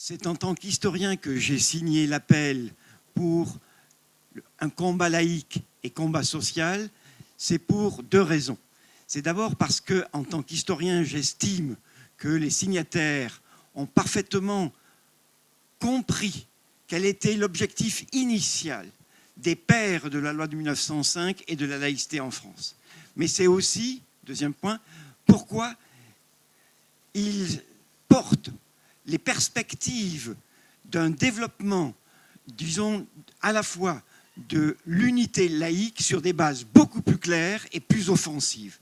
C'est en tant qu'historien que j'ai signé l'appel pour un combat laïque et combat social. C'est pour deux raisons. C'est d'abord parce que, en tant qu'historien, j'estime que les signataires ont parfaitement compris quel était l'objectif initial des pères de la loi de 1905 et de la laïcité en France. Mais c'est aussi, deuxième point, pourquoi ils portent les perspectives d'un développement, disons, à la fois de l'unité laïque sur des bases beaucoup plus claires et plus offensives.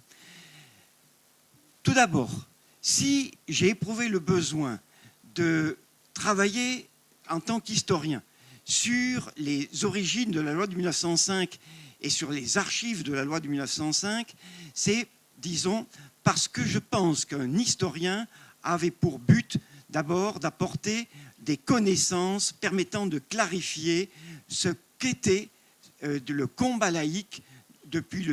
Tout d'abord, si j'ai éprouvé le besoin de travailler en tant qu'historien sur les origines de la loi de 1905 et sur les archives de la loi de 1905, c'est, disons, parce que je pense qu'un historien avait pour but d'abord d'apporter des connaissances permettant de clarifier ce qu'était le combat laïque depuis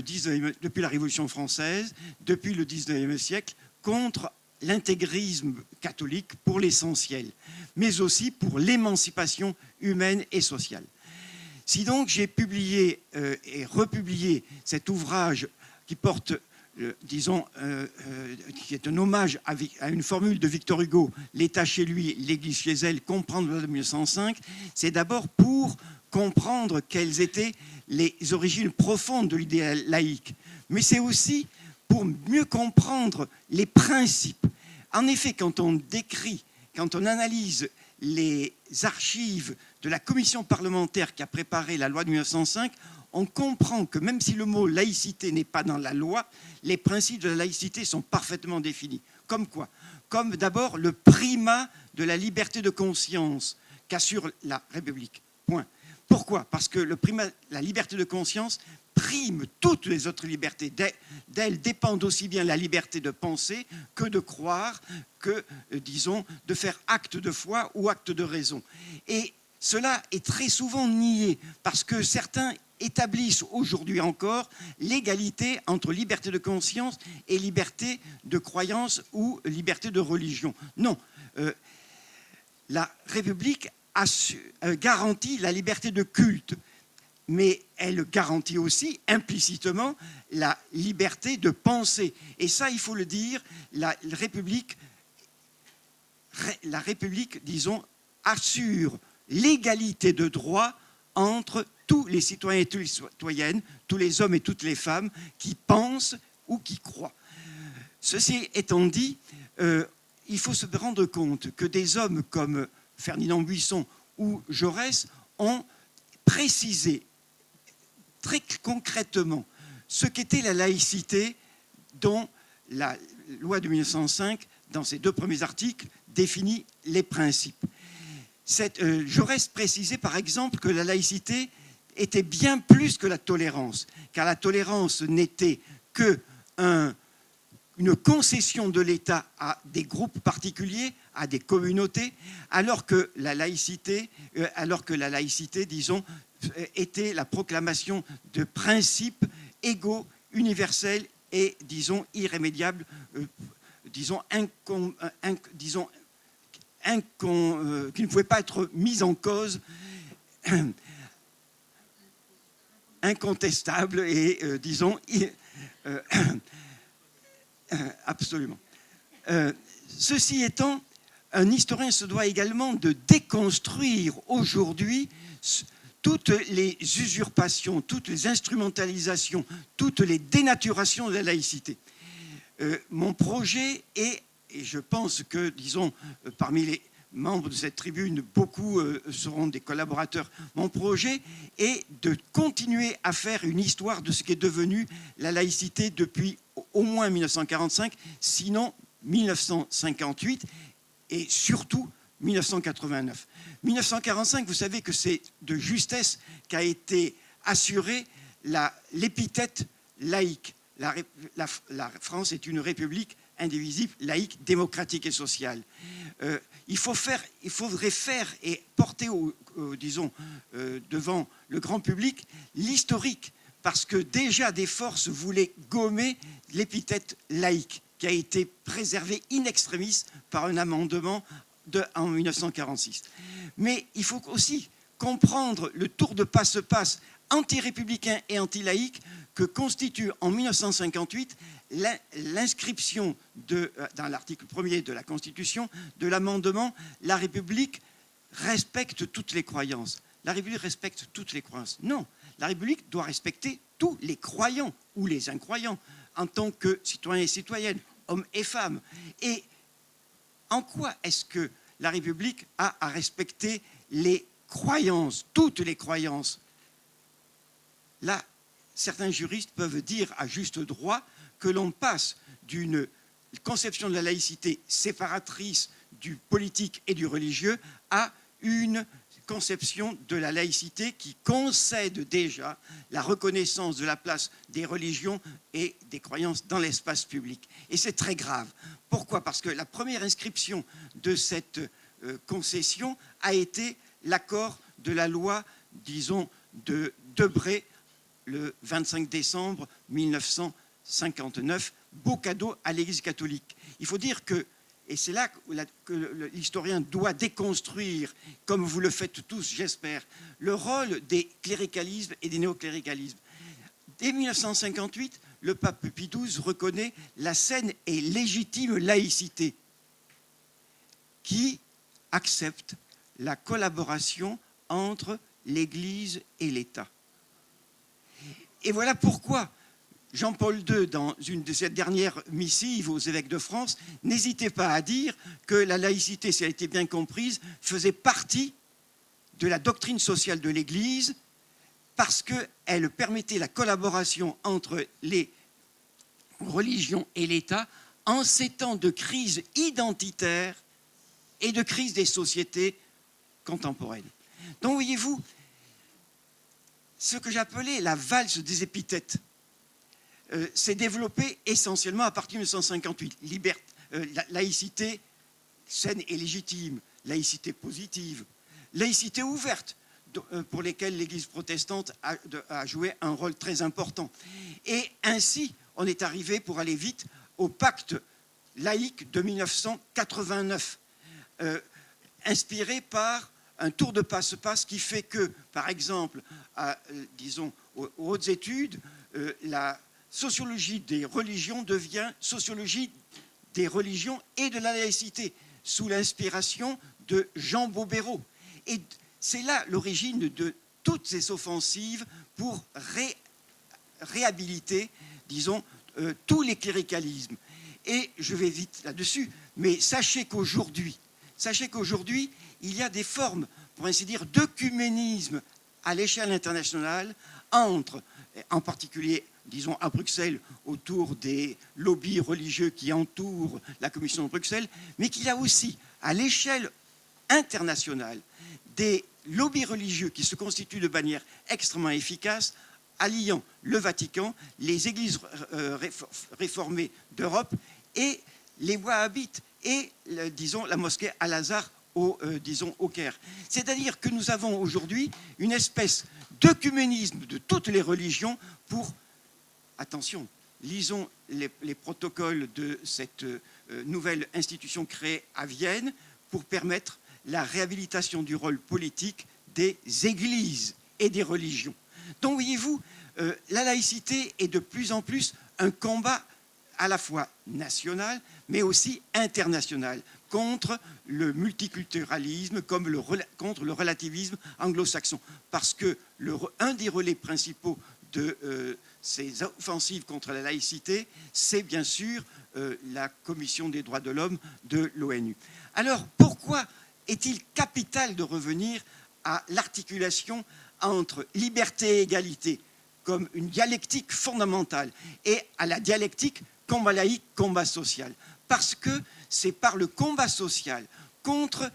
la Révolution française, depuis le XIXe siècle, contre l'intégrisme catholique pour l'essentiel, mais aussi pour l'émancipation humaine et sociale. Si donc j'ai publié et republié cet ouvrage qui porte, disons, qui est un hommage à une formule de Victor Hugo, l'État chez lui, l'Église chez elle, comprendre la loi de 1905, c'est d'abord pour comprendre quelles étaient les origines profondes de l'idéal laïque, mais c'est aussi pour mieux comprendre les principes. En effet, quand on décrit, quand on analyse les archives de la commission parlementaire qui a préparé la loi de 1905, on comprend que même si le mot laïcité n'est pas dans la loi, les principes de la laïcité sont parfaitement définis. Comme quoi? Comme d'abord le primat de la liberté de conscience qu'assure la République. Point. Pourquoi? Parce que le primat, la liberté de conscience prime toutes les autres libertés. D'elle dépendent aussi bien la liberté de penser que de croire, que, disons, de faire acte de foi ou acte de raison. Et cela est très souvent nié parce que certains établissent aujourd'hui encore l'égalité entre liberté de conscience et liberté de croyance ou liberté de religion. Non, la République garantit la liberté de culte, mais elle garantit aussi implicitement la liberté de penser. Et ça, il faut le dire, la République, disons, assure l'égalité de droit entre tous les citoyens et toutes les citoyennes, tous les hommes et toutes les femmes qui pensent ou qui croient. Ceci étant dit, il faut se rendre compte que des hommes comme Ferdinand Buisson ou Jaurès ont précisé très concrètement ce qu'était la laïcité dont la loi de 1905, dans ses deux premiers articles, définit les principes. Jaurès précisait par exemple que la laïcité était bien plus que la tolérance, car la tolérance n'était que une concession de l'État à des groupes particuliers, à des communautés, alors que la laïcité, disons, était la proclamation de principes égaux, universels et, disons, irrémédiables, qui ne pouvaient pas être mis en cause, incontestables et, disons, absolument. Ceci étant, un historien se doit également de déconstruire aujourd'hui toutes les usurpations, toutes les instrumentalisations, toutes les dénaturations de la laïcité. Mon projet est, et je pense que, disons, parmi les membres de cette tribune, beaucoup seront des collaborateurs, mon projet est de continuer à faire une histoire de ce qu'est devenu la laïcité depuis au moins 1945, sinon 1958 et surtout 1989. 1945, vous savez que c'est de justesse qu'a été assurée l'épithète laïque. La France est une république indivisible, laïque, démocratique et sociale. Il faudrait faire et porter, disons, devant le grand public l'historique, parce que déjà des forces voulaient gommer l'épithète laïque, qui a été préservée in extremis par un amendement en 1946. Mais il faut aussi comprendre le tour de passe-passe anti-républicain et anti-laïque que constitue en 1958 l'inscription dans l'article 1er de la Constitution de l'amendement « La République respecte toutes les croyances ». La République respecte toutes les croyances. Non, la République doit respecter tous les croyants ou les incroyants en tant que citoyens et citoyennes, hommes et femmes. Et en quoi est-ce que la République a à respecter les croyances, toutes les croyances? Là, certains juristes peuvent dire à juste droit que l'on passe d'une conception de la laïcité séparatrice du politique et du religieux à une conception de la laïcité qui concède déjà la reconnaissance de la place des religions et des croyances dans l'espace public. Et c'est très grave. Pourquoi? Parce que la première inscription de cette concession a été l'accord de la loi, disons, de Debré, le 25 décembre 1959, beau cadeau à l'Église catholique. Il faut dire que, et c'est là que l'historien doit déconstruire, comme vous le faites tous, j'espère, le rôle des cléricalismes et des néocléricalismes. Dès 1958, le pape Pie XII reconnaît la saine et légitime laïcité qui accepte la collaboration entre l'Église et l'État. Et voilà pourquoi Jean-Paul II, dans une de ses dernières missives aux évêques de France, n'hésitait pas à dire que la laïcité, si elle était bien comprise, faisait partie de la doctrine sociale de l'Église parce qu'elle permettait la collaboration entre les religions et l'État en ces temps de crise identitaire et de crise des sociétés contemporaines. Donc, voyez-vous, ce que j'appelais la valse des épithètes s'est développée essentiellement à partir de 1958. Laïcité saine et légitime, laïcité positive, laïcité ouverte, pour lesquelles l'Église protestante a joué un rôle très important. Et ainsi, on est arrivé, pour aller vite, au pacte laïque de 1989, inspiré par un tour de passe-passe qui fait que, par exemple, disons, aux hautes études, la sociologie des religions devient sociologie des religions et de la laïcité, sous l'inspiration de Jean Bobéro. Et c'est là l'origine de toutes ces offensives pour réhabiliter, disons, tous les cléricalismes. Et je vais vite là-dessus, mais sachez qu'aujourd'hui, il y a des formes, pour ainsi dire, d'œcuménisme à l'échelle internationale entre, en particulier, disons, à Bruxelles, autour des lobbies religieux qui entourent la Commission de Bruxelles, mais qu'il y a aussi, à l'échelle internationale, des lobbies religieux qui se constituent de manière extrêmement efficace, alliant le Vatican, les églises réformées d'Europe et les wahhabites et, disons, la mosquée Al-Azhar au Caire. C'est-à-dire que nous avons aujourd'hui une espèce d'œcuménisme de toutes les religions pour, attention, lisons les protocoles de cette nouvelle institution créée à Vienne pour permettre la réhabilitation du rôle politique des églises et des religions. Donc, voyez-vous, la laïcité est de plus en plus un combat à la fois national, mais aussi international, contre le multiculturalisme, comme contre le relativisme anglo-saxon. Parce que un des relais principaux de ces offensives contre la laïcité, c'est bien sûr la Commission des droits de l'homme de l'ONU. Alors, pourquoi est-il capital de revenir à l'articulation entre liberté et égalité comme une dialectique fondamentale et à la dialectique combat laïque, combat social? Parce que c'est par le combat social contre,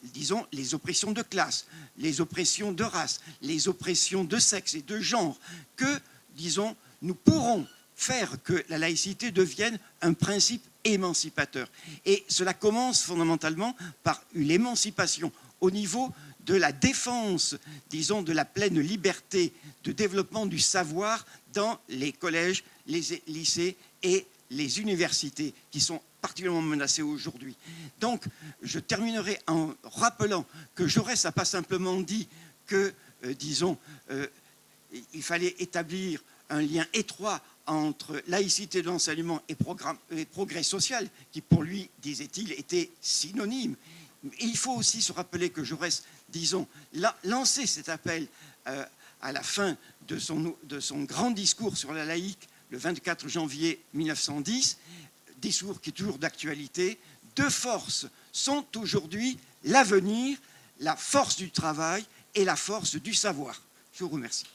disons, les oppressions de classe, les oppressions de race, les oppressions de sexe et de genre que, disons, nous pourrons faire que la laïcité devienne un principe émancipateur. Et cela commence fondamentalement par une émancipation au niveau de la défense, disons, de la pleine liberté de développement du savoir dans les collèges, les lycées et les universités, qui sont particulièrement menacée aujourd'hui. Donc, je terminerai en rappelant que Jaurès n'a pas simplement dit que, disons, il fallait établir un lien étroit entre laïcité de l'enseignement et progrès social, qui pour lui, disait-il, était synonyme. Et il faut aussi se rappeler que Jaurès, disons, lancé cet appel à la fin de son grand discours sur la laïque, le 24 janvier 1910, discours qui est toujours d'actualité. Deux forces sont aujourd'hui l'avenir, la force du travail et la force du savoir. Je vous remercie.